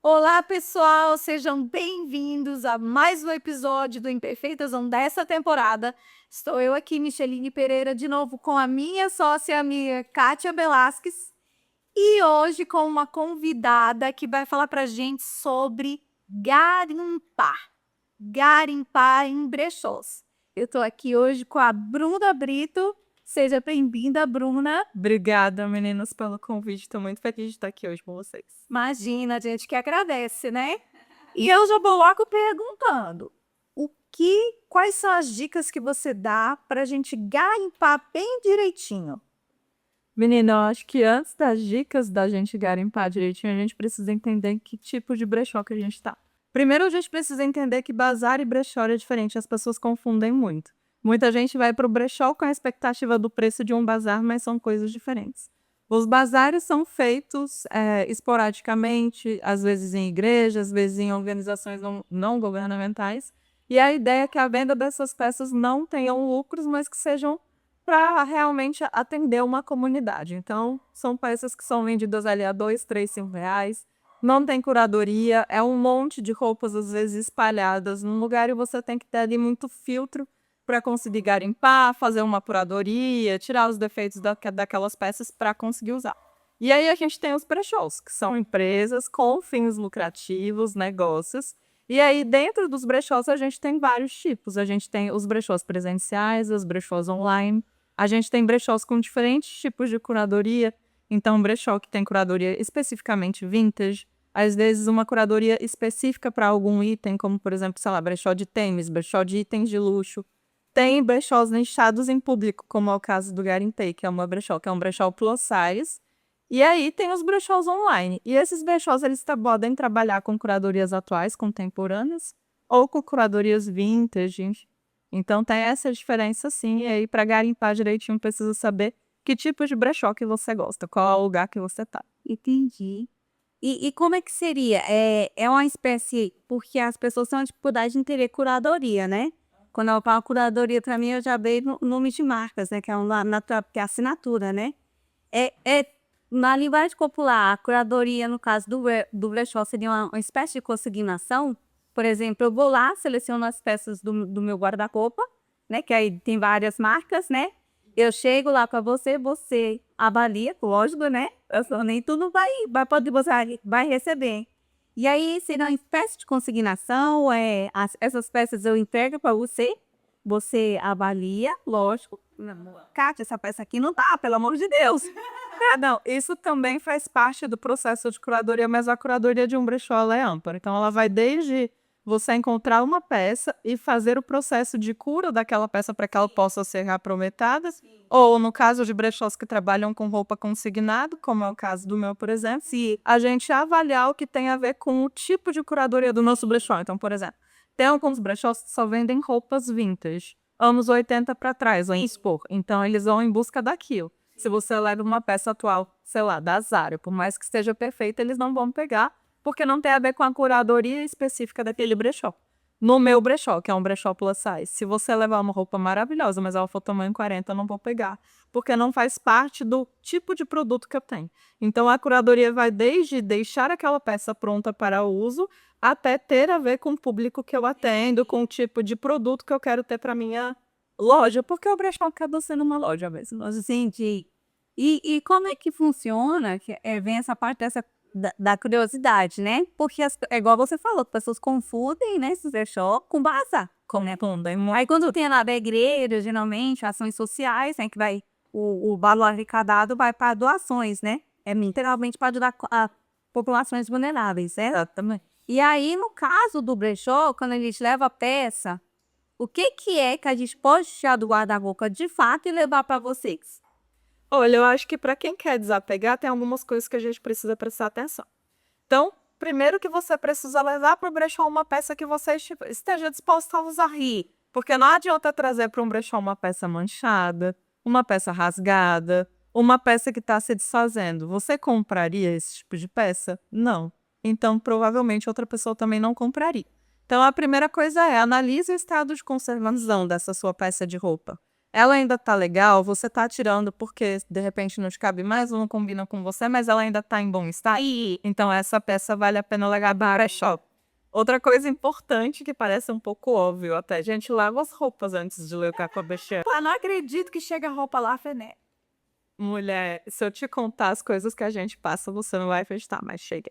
Olá, pessoal, sejam bem-vindos a mais um episódio do Imperfeitas On dessa temporada. Estou eu aqui, Micheline Pereira, de novo com a minha sócia amiga Kátia Velasquez e hoje com uma convidada que vai falar para a gente sobre garimpar. Garimpar em brechós. Eu estou aqui hoje com a Bruna Brito. Seja bem-vinda, Bruna. Obrigada, meninas, pelo convite. Estou muito feliz de estar aqui hoje com vocês. Imagina, a gente que agradece, né? E eu já vou logo perguntando, quais são as dicas que você dá para a gente garimpar bem direitinho? Menina, eu acho que antes das dicas da gente garimpar direitinho, a gente precisa entender que tipo de brechó que a gente tá. Primeiro, a gente precisa entender que bazar e brechó é diferente, as pessoas confundem muito. Muita gente vai para o brechó com a expectativa do preço de um bazar, mas são coisas diferentes. Os bazares são feitos esporadicamente, às vezes em igrejas, às vezes em organizações não governamentais, e a ideia é que a venda dessas peças não tenham lucros, mas que sejam para realmente atender uma comunidade. Então, são peças que são vendidas ali a 2, 3, 5 reais. Não tem curadoria, é um monte de roupas, às vezes, espalhadas num lugar e você tem que ter ali muito filtro para conseguir garimpar, fazer uma curadoria, tirar os defeitos daquelas peças para conseguir usar. E aí a gente tem os brechós, que são empresas com fins lucrativos, negócios. E aí, dentro dos brechós, a gente tem vários tipos. A gente tem os brechós presenciais, os brechós online. A gente tem brechós com diferentes tipos de curadoria. Então, um brechó que tem curadoria especificamente vintage, às vezes uma curadoria específica para algum item, como, por exemplo, sei lá, brechó de tênis, brechó de itens de luxo. Tem brechós nichados em público, como é o caso do Garimpei, que é uma brechó, que é um brechó plus size. E aí tem os brechós online. E esses brechós, eles podem trabalhar com curadorias atuais, contemporâneas, ou com curadorias vintage. Então tem essa diferença sim, e aí para garimpar direitinho precisa saber que tipo de brechó que você gosta, qual é o lugar que você tá. Entendi. E como é que seria? É uma espécie porque as pessoas têm uma dificuldade de entender curadoria, né. Quando eu falo curadoria, para mim, eu já vejo no nome de marcas, né, que é uma que é assinatura, né. É na linguagem popular, a curadoria, no caso do brechó, seria uma espécie de consignação? Por exemplo, eu vou lá, seleciono as peças do meu guarda-roupa, né, que aí tem várias marcas, né. Eu chego lá para você, você avalia, lógico, né, eu só nem tudo vai poder você vai receber. E aí seria uma espécie de consignação, essas peças eu entrego para você, você avalia, lógico. Não, Kátia, essa peça aqui não dá, pelo amor de Deus. Não, isso também faz parte do processo de curadoria, mas a curadoria de um brechó ela é ampla. Então, ela vai desde você encontrar uma peça e fazer o processo de cura daquela peça para que ela possa ser reaproveitada, ou no caso de brechós que trabalham com roupa consignada, como é o caso do meu, por exemplo, Se a gente avaliar o que tem a ver com o tipo de curadoria do nosso brechó. Então, por exemplo, tem alguns brechós que só vendem roupas vintage, anos 80 para trás, vamos expor. Então, eles vão em busca daquilo. Se você leva uma peça atual, sei lá, da Zara, por mais que esteja perfeita, eles não vão pegar, porque não tem a ver com a curadoria específica daquele brechó. No meu brechó, que é um brechó plus size, se você levar uma roupa maravilhosa, mas ela for tamanho 40, eu não vou pegar, porque não faz parte do tipo de produto que eu tenho. Então, a curadoria vai desde deixar aquela peça pronta para uso, até ter a ver com o público que eu atendo, com o tipo de produto que eu quero ter para minha loja, porque o brechó acaba sendo uma loja mesmo. nós entendi. E como é que funciona, que, vem essa parte dessa da curiosidade, né, porque é igual você falou, as pessoas confundem, né, esse brechó com bazar, né. Confundem. Aí quando tem lá da igreja, geralmente, ações sociais, né, que vai o valor arrecadado vai para doações, né, é literalmente para ajudar a populações vulneráveis, certo? Exatamente. E aí, no caso do brechó, quando a gente leva a peça, o que é que a gente pode tirar do guarda-roupa de fato e levar para vocês? Olha, eu acho que para quem quer desapegar, tem algumas coisas que a gente precisa prestar atenção. Então, primeiro que você precisa levar para o brechó uma peça que você esteja disposto a usar. Porque não adianta trazer para um brechó uma peça manchada, uma peça rasgada, uma peça que está se desfazendo. Você compraria esse tipo de peça? Não. Então, provavelmente, outra pessoa também não compraria. Então, a primeira coisa é analise o estado de conservação dessa sua peça de roupa. ela ainda tá legal, você tá tirando porque de repente não te cabe mais ou não combina com você, mas ela ainda tá em bom estado. Então essa peça vale a pena levar para brechó. Outra coisa importante que parece um pouco óbvio até, a gente lava as roupas antes de levar com a bicha. Eu não acredito que chega roupa lá, Fené. Mulher, se eu te contar as coisas que a gente passa, você não vai acreditar, mas chega.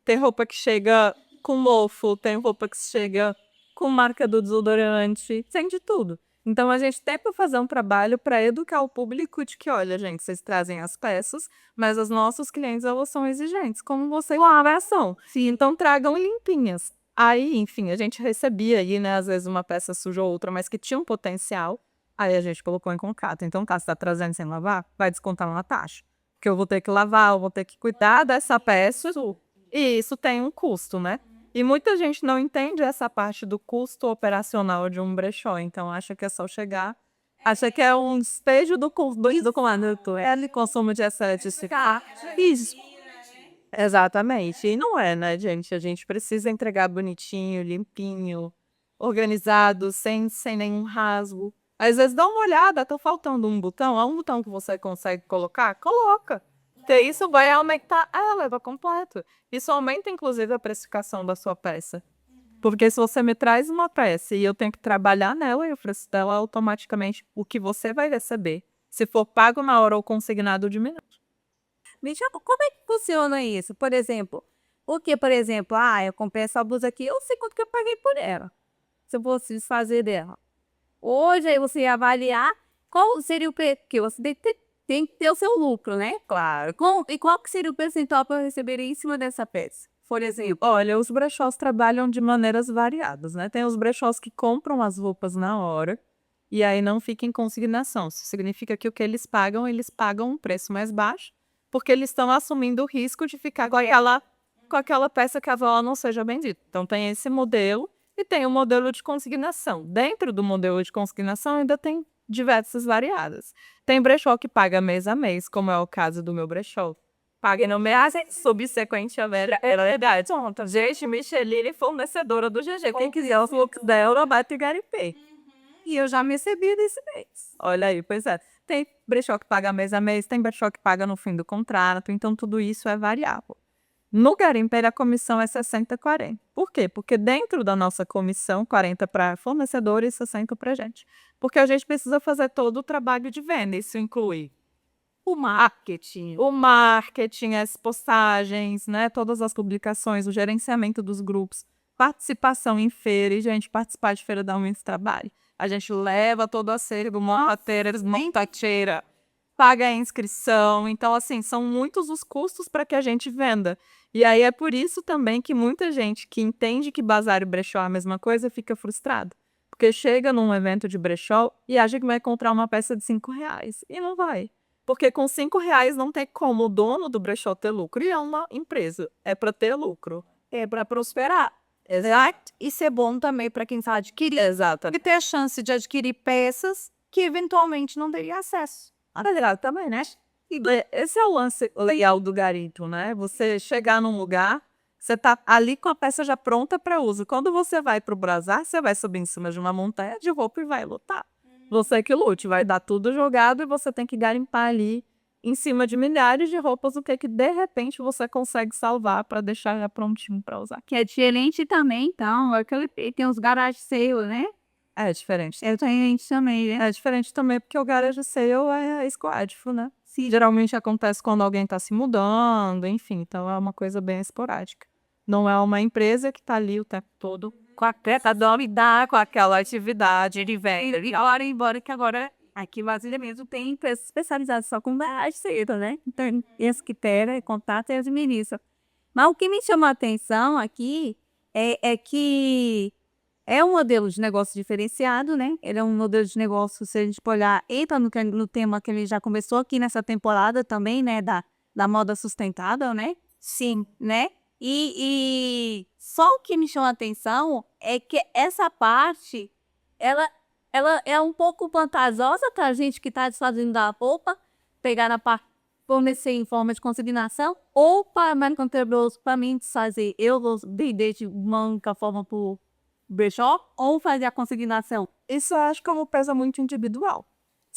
Tem roupa que chega com mofo, tem roupa que chega com marca do desodorante, tem de tudo. Então a gente tem para fazer um trabalho para educar o público de que, olha, gente, vocês trazem as peças, mas os nossos clientes elas são exigentes, como vocês são. Sim, então tragam limpinhas. Aí, enfim, a gente recebia aí, né, às vezes uma peça suja ou outra, mas que tinha um potencial. Aí a gente colocou em contrato. Então, tá, você tá trazendo sem lavar, vai descontar uma taxa. Porque eu vou ter que lavar, eu vou ter que cuidar dessa peça. E isso tem um custo, né? E muita gente não entende essa parte do custo operacional de um brechó. Então, acha que é só chegar, acha que é um despejo do comando, é consumo de excesso. Isso. Exatamente. E não é, né, gente? A gente precisa entregar bonitinho, limpinho, organizado, sem nenhum rasgo. Às vezes dá uma olhada, tá faltando um botão. Há um botão que você consegue colocar? Coloca. Porque isso vai aumentar. Leva completo. Isso aumenta, inclusive, a precificação da sua peça. Porque se você me traz uma peça e eu tenho que trabalhar nela, eu preço dela automaticamente o que você vai receber. Se for pago na hora ou consignado, diminui. Bicha, como é que funciona isso? Por exemplo, eu comprei essa blusa aqui, eu sei quanto que eu paguei por ela. Se eu fosse desfazer dela. Hoje, aí você ia avaliar qual seria o preço, porque você tem que ter o seu lucro, né? Claro. E qual que seria o percentual para eu receber em cima dessa peça? Por exemplo. Olha, os brechós trabalham de maneiras variadas, né? Tem os brechós que compram as roupas na hora e aí não fica em consignação. Isso significa que o que eles pagam um preço mais baixo, porque eles estão assumindo o risco de ficar com aquela peça que a vela não seja vendida. Então tem esse modelo e tem o modelo de consignação. Dentro do modelo de consignação ainda tem diversas variadas. Tem brechó que paga mês a mês, como é o caso do meu brechó. Paga no mês subsequente a verdade. Gente, Micheline fornecedora do GG. Quem quiser os looks dela, bate e garipê. E eu já me recebi desse mês. Olha aí, pois é. Tem brechó que paga mês a mês, tem brechó que paga no fim do contrato, então tudo isso é variável. No garimpe, a comissão é 60-40. Por quê? Porque dentro da nossa comissão, 40 para fornecedores e 60 para a gente. Porque a gente precisa fazer todo o trabalho de venda. Isso inclui o marketing, as postagens, né, todas as publicações, o gerenciamento dos grupos, participação em feira. E, gente, participar de feira dá muito trabalho. A gente leva todo a sério, montateira, paga a inscrição. Então, assim, são muitos os custos para que a gente venda. E aí é por isso também que muita gente que entende que bazar e brechó é a mesma coisa fica frustrada. Porque chega num evento de brechó e acha que vai comprar uma peça de R$ 5. E não vai. Porque com R$ 5 não tem como o dono do brechó ter lucro. E é uma empresa. É para ter lucro. É para prosperar. Exato. Isso é bom também para quem está adquirindo. Exato. E ter a chance de adquirir peças que eventualmente não teria acesso. Legal também, né? Esse é o lance legal do garimpo, né? Você chegar num lugar, você tá ali com a peça já pronta para uso. Quando você vai para o bazar, você vai subir em cima de uma montanha de roupa e vai lutar. Você que lute, vai dar tudo jogado e você tem que garimpar ali em cima de milhares de roupas, o que de repente você consegue salvar para deixar já prontinho para usar. Que é diferente também, então. Tem os garage sale, né? É diferente. É diferente também, né? É diferente também porque o garage sale é esquádifo, né? Sim. Geralmente acontece quando alguém está se mudando, enfim, então é uma coisa bem esporádica. Não é uma empresa que está ali o tempo todo com a peça com aquela atividade de venda. Embora que agora aqui em Brasília mesmo tem empresas especializadas só com garagem cedo, né? Então, esse que tem contato e administra. Mas o que me chama a atenção aqui é que é um modelo de negócio diferenciado, né? Ele é um modelo de negócio, se a gente for olhar, entra no tema que ele já começou aqui nessa temporada também, né? Da moda sustentável, né? Sim, né? E só o que me chama a atenção é que essa parte, ela é um pouco vantajosa para a gente que está desfazendo da roupa, pegar na parte, fornecer em forma de consignação, ou para mercantilmente para mim desfazer. Eu vou vender de manca forma por brechó ou fazer a consignação. Isso eu acho que é uma peça muito individual.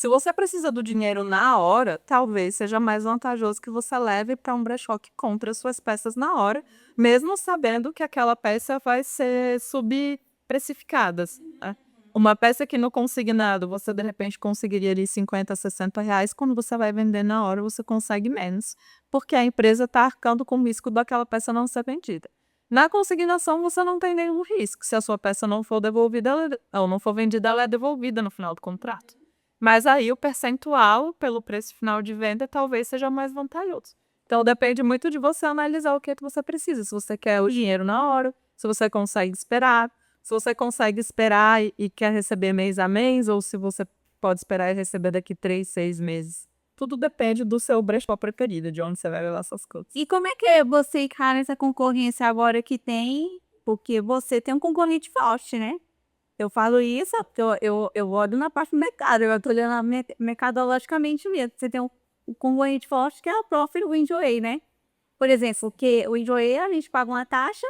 Se você precisa do dinheiro na hora, talvez seja mais vantajoso que você leve para um brechó que compre as suas peças na hora, mesmo sabendo que aquela peça vai ser subprecificada, né? Uma peça que no consignado você de repente conseguiria ali 50, R$ 60, quando você vai vender na hora você consegue menos, porque a empresa está arcando com o risco daquela peça não ser vendida. Na consignação você não tem nenhum risco. Se a sua peça não for devolvida ou não for vendida, ela é devolvida no final do contrato. Mas aí o percentual pelo preço final de venda talvez seja mais vantajoso. Então depende muito de você analisar o que é que você precisa. Se você quer o dinheiro na hora, se você consegue esperar, se você consegue esperar e quer receber mês a mês, ou se você pode esperar e receber daqui 3, 6 meses. Tudo depende do seu brechó preferido, de onde você vai levar suas coisas. E como é que você encara essa concorrência agora que tem? Porque você tem um concorrente forte, né? Eu falo isso porque eu olho na parte do mercado, eu estou olhando mercadologicamente mesmo. Você tem um concorrente forte que é o próprio Enjoei, né? Por exemplo, que o Enjoei a gente paga uma taxa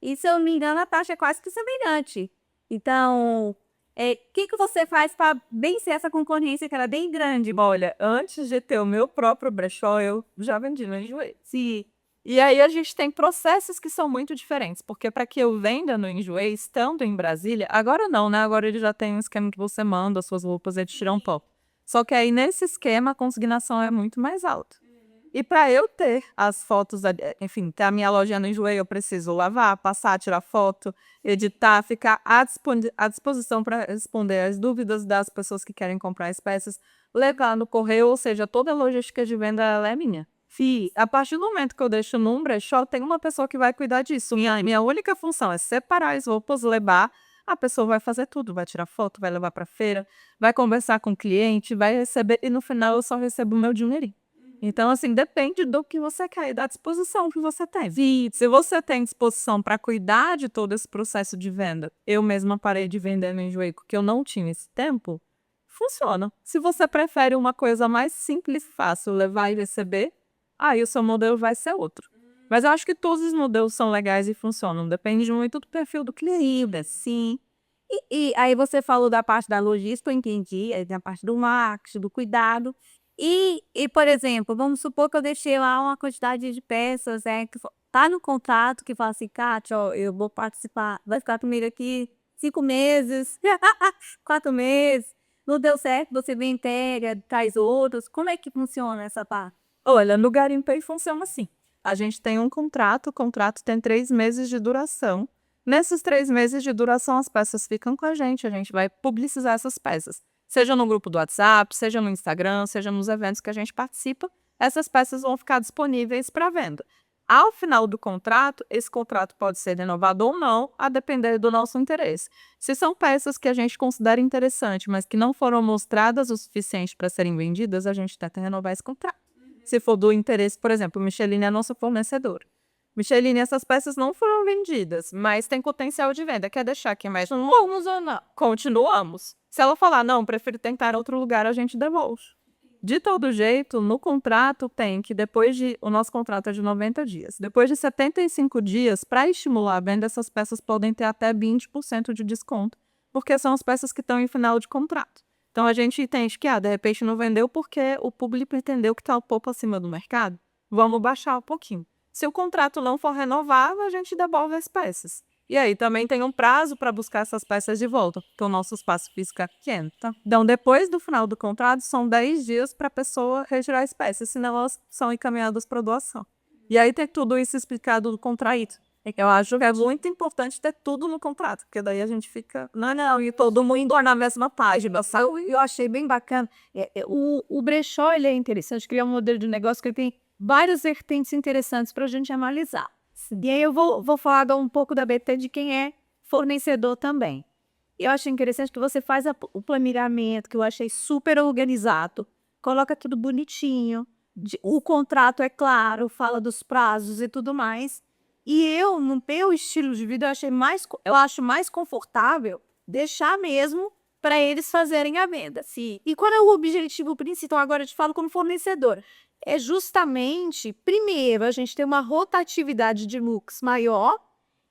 e, se eu não me engano, a taxa é quase que semelhante. Então, o que você faz para vencer essa concorrência que era bem grande? Olha, antes de ter o meu próprio brechó, eu já vendi no Enjoei. Sim. E aí a gente tem processos que são muito diferentes, porque para que eu venda no Enjoei, estando em Brasília, agora não, né? Agora ele já tem um esquema que você manda as suas roupas e eles tiram pó. Só que aí nesse esquema a consignação é muito mais alta. E para eu ter as fotos, enfim, ter a minha lojinha no Enjoei, eu preciso lavar, passar, tirar foto, editar, ficar à disposição para responder as dúvidas das pessoas que querem comprar as peças, levar no correio, ou seja, toda a logística de venda ela é minha. A partir do momento que eu deixo num brechó, tem uma pessoa que vai cuidar disso. Minha única função é separar as roupas, levar. A pessoa vai fazer tudo, vai tirar foto, vai levar para feira, vai conversar com o cliente, vai receber, e no final eu só recebo o meu dinheirinho. Então, assim, depende do que você quer e da disposição que você tem. Se você tem disposição para cuidar de todo esse processo de venda, eu mesma parei de vender no Enjoei porque eu não tinha esse tempo, funciona. Se você prefere uma coisa mais simples, fácil, levar e receber, aí o seu modelo vai ser outro. Mas eu acho que todos os modelos são legais e funcionam. Depende muito do perfil do cliente. Sim. E aí você falou da parte da logística, eu entendi, aí da parte do marketing, do cuidado. Por exemplo, vamos supor que eu deixei lá uma quantidade de peças, que tá no contrato que fala assim, Kátia, ó, eu vou participar, vai ficar primeiro aqui 5 meses, 4 meses, não deu certo, você vem entrega, traz outros. Como é que funciona essa parte? Olha, no Garimpei funciona assim. A gente tem um contrato, o contrato tem 3 meses de duração. Nesses 3 meses de duração, as peças ficam com a gente vai publicizar essas peças. Seja no grupo do WhatsApp, seja no Instagram, seja nos eventos que a gente participa, essas peças vão ficar disponíveis para venda. Ao final do contrato, esse contrato pode ser renovado ou não, a depender do nosso interesse. Se são peças que a gente considera interessante, mas que não foram mostradas o suficiente para serem vendidas, a gente tenta renovar esse contrato. Se for do interesse, por exemplo, Micheline é nossa fornecedora. Micheline, essas peças não foram vendidas, mas tem potencial de venda. Quer deixar aqui mais? Vamos ou não? Continuamos. Se ela falar, não, prefiro tentar outro lugar, a gente devolve. De todo jeito, no contrato tem que o nosso contrato é de 90 dias. Depois de 75 dias, para estimular a venda, essas peças podem ter até 20% de desconto, porque são as peças que estão em final de contrato. Então a gente entende que, de repente não vendeu porque o público entendeu que está um pouco acima do mercado. Vamos baixar um pouquinho. Se o contrato não for renovável, a gente devolve as peças. E aí também tem um prazo para buscar essas peças de volta, porque o nosso espaço físico é pequeno. Tá? Então, depois do final do contrato, são 10 dias para a pessoa retirar as peças, senão elas são encaminhadas para doação. E aí tem tudo isso explicado no contrato. Eu acho que é muito importante ter tudo no contrato, porque daí a gente fica, não, e todo mundo na mesma página, sabe? Eu achei bem bacana. O brechó ele é interessante, criar um modelo de negócio que ele tem várias vertentes interessantes para a gente analisar. E aí eu vou falar um pouco da BT de quem é fornecedor também. Eu achei interessante que você faz o planejamento, que eu achei super organizado, coloca tudo bonitinho, o contrato é claro, fala dos prazos e tudo mais. E eu, no meu estilo de vida, eu acho mais confortável deixar mesmo para eles fazerem a venda. Sim. E qual é o objetivo principal? Agora eu te falo como fornecedora. É justamente, primeiro, a gente ter uma rotatividade de looks maior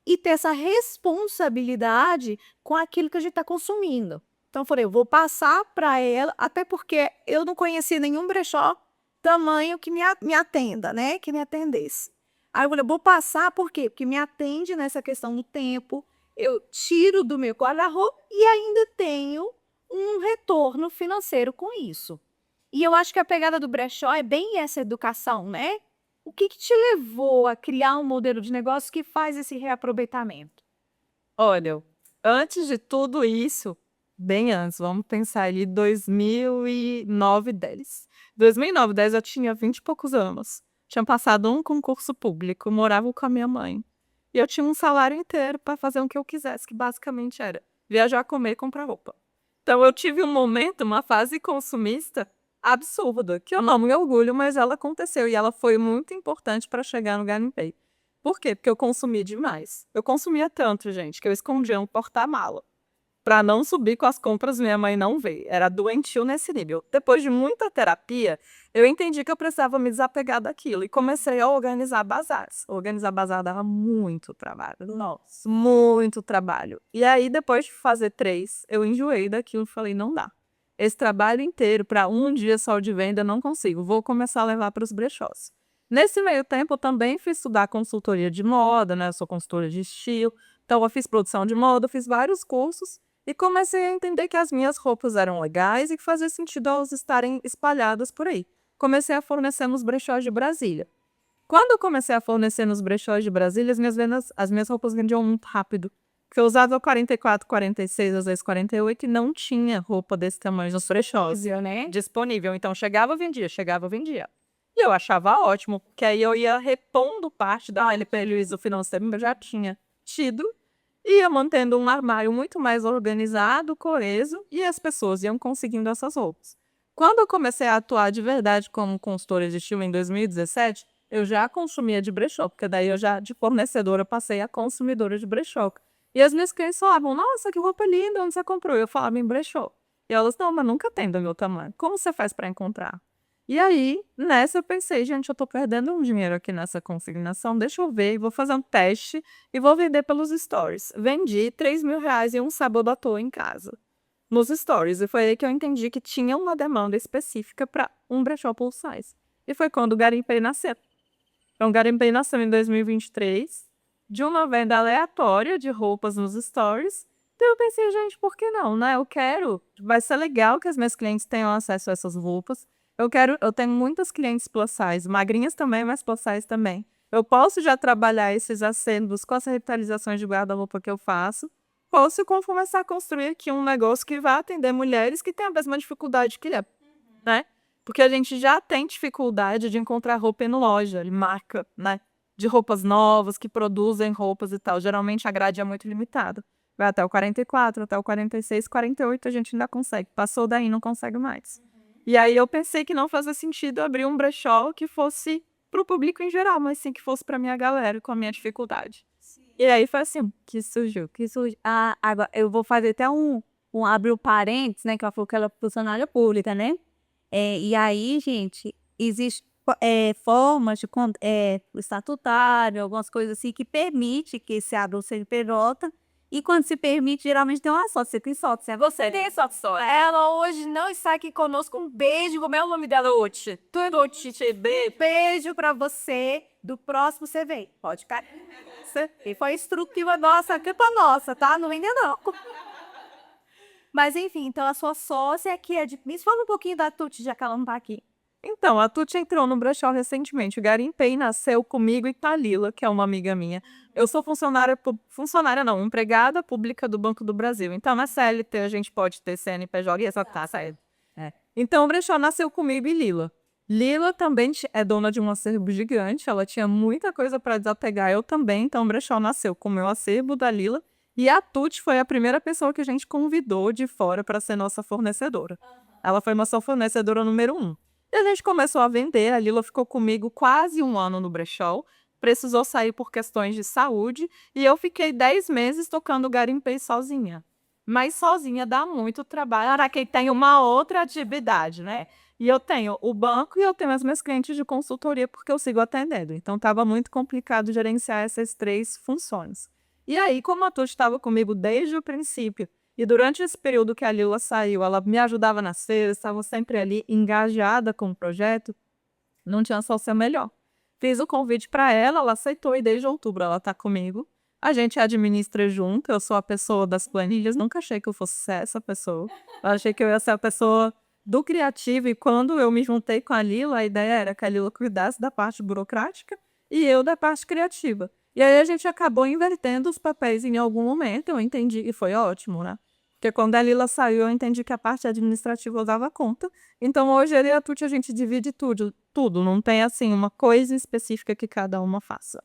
e ter essa responsabilidade com aquilo que a gente está consumindo. Então eu falei, eu vou passar para ela, até porque eu não conhecia nenhum brechó tamanho que me atenda, né? Que me atendesse. Aí eu falei, vou passar por quê? Porque me atende nessa questão do tempo, eu tiro do meu guarda-roupa e ainda tenho um retorno financeiro com isso. E eu acho que a pegada do brechó é bem essa educação, né? O que te levou a criar um modelo de negócio que faz esse reaproveitamento? Olha, antes de tudo isso, bem antes, vamos pensar ali 2009, 10. 2009, 10 eu tinha 20 e poucos anos. Tinha passado um concurso público, morava com a minha mãe. E eu tinha um salário inteiro para fazer o que eu quisesse, que basicamente era viajar, comer e comprar roupa. Então eu tive um momento, uma fase consumista absurda, que eu não me orgulho, mas ela aconteceu e ela foi muito importante para chegar no Garimpei. Por quê? Porque eu consumi demais. Eu consumia tanto, gente, que eu escondia um porta-mala para não subir com as compras, minha mãe não ver. Era doentio nesse nível. Depois de muita terapia, eu entendi que eu precisava me desapegar daquilo e comecei a organizar bazares. Organizar bazar dava muito trabalho. Nossa, muito trabalho. E aí, depois de fazer 3, eu enjoei daquilo e falei, não dá. Esse trabalho inteiro para um dia só de venda, não consigo. Vou começar a levar para os brechós. Nesse meio tempo, eu também fui estudar consultoria de moda, né? Eu sou consultora de estilo. Então, eu fiz produção de moda, fiz vários cursos. E comecei a entender que as minhas roupas eram legais e que fazia sentido elas estarem espalhadas por aí. Comecei a fornecer nos brechós de Brasília. Quando eu comecei a fornecer nos brechós de Brasília, as minhas roupas vendiam muito rápido. Porque eu usava 44, 46, às vezes 48 e não tinha roupa desse tamanho nos brechós Né? disponível. Então chegava, vendia, chegava, vendia. E eu achava ótimo, porque aí eu ia repondo parte da prejuízo financeiro que eu já tinha tido, ia mantendo um armário muito mais organizado, coeso, e as pessoas iam conseguindo essas roupas. Quando eu comecei a atuar de verdade como consultora de estilo em 2017, eu já consumia de brechó, porque daí eu já, de fornecedora, passei a consumidora de brechó. E as minhas clientes falavam, nossa, que roupa linda, onde você comprou? Eu falava em brechó. E elas, não, mas nunca tem do meu tamanho. Como você faz para encontrar? E aí, nessa eu pensei, gente, eu tô perdendo um dinheiro aqui nessa consignação, deixa eu ver, vou fazer um teste e vou vender pelos stories. Vendi R$ 3.000 e um sábado à toa em casa, nos stories. E foi aí que eu entendi que tinha uma demanda específica para um brechó plus size. E foi quando o Garimpei nasceu. Então, o Garimpei nasceu em 2023, de uma venda aleatória de roupas nos stories. Então eu pensei, gente, por que não, né? Eu quero, vai ser legal que as minhas clientes tenham acesso a essas roupas. Eu tenho muitas clientes plus size, magrinhas também, mas plus size também. Eu posso já trabalhar esses acentos com as revitalizações de guarda-roupa que eu faço. Posso começar a construir aqui um negócio que vai atender mulheres que têm a mesma dificuldade que eu, né? Porque a gente já tem dificuldade de encontrar roupa em loja, em marca, né? De roupas novas, que produzem roupas e tal. Geralmente a grade é muito limitada. Vai até o 44, até o 46, 48 a gente ainda consegue. Passou daí, não consegue mais. E aí eu pensei que não fazia sentido abrir um brechó que fosse para o público em geral, mas sim que fosse para minha galera com a minha dificuldade. E aí foi assim que surgiu. Ah, agora eu vou fazer até abrir o parênteses, né? Que ela falou que ela é funcionária pública, né? E aí, gente, existe formas de estatutário, algumas coisas assim, que permite que se abra o CNPJ. E quando se permite, geralmente tem uma sócia. Você tem sócia, você tem sócia só. Ela hoje não está aqui conosco. Um beijo. Como é o nome dela, Oti? Tuti. Beijo para você. Do próximo você vem. Pode ficar. E foi instrutiva nossa, culpa nossa, tá? Não ainda não. Mas enfim, então a sua sócia aqui é de... Me fala um pouquinho da Tuti, já que ela não tá aqui. Então, a Tuti entrou no brechó recentemente. O Garimpei nasceu comigo e com a Lila, que é uma amiga minha. Eu sou funcionária não, empregada pública do Banco do Brasil. Então, na CLT a gente pode ter CNPJ e essa taxa. Então, o brechó nasceu comigo e Lila. Lila também é dona de um acervo gigante. Ela tinha muita coisa para desapegar. Eu também. Então, o brechó nasceu com o meu acervo da Lila. E a Tuti foi a primeira pessoa que a gente convidou de fora para ser nossa fornecedora. Ela foi nossa fornecedora número 1. E a gente começou a vender, a Lila ficou comigo quase um ano no brechó, precisou sair por questões de saúde, e eu fiquei 10 meses tocando o Garimpei sozinha. Mas sozinha dá muito trabalho, para quem tem uma outra atividade, né? E eu tenho o banco e eu tenho as minhas clientes de consultoria, porque eu sigo atendendo. Então, estava muito complicado gerenciar essas 3 funções. E aí, como a Tuti estava comigo desde o princípio, E durante esse período que a Lila saiu, ela me ajudava nas feiras, estava sempre ali engajada com o projeto, não tinha sócia melhor. Fiz o convite para ela, ela aceitou e desde outubro ela está comigo. A gente administra junto, eu sou a pessoa das planilhas, nunca achei que eu fosse ser essa pessoa. Eu achei que eu ia ser a pessoa do criativo e quando eu me juntei com a Lila, a ideia era que a Lila cuidasse da parte burocrática e eu da parte criativa. E aí a gente acabou invertendo os papéis em algum momento, eu entendi que foi ótimo, né? Porque quando a Lila saiu, eu entendi que a parte administrativa eu dava conta. Então hoje eu e a Tuti a gente divide tudo, não tem assim uma coisa específica que cada uma faça.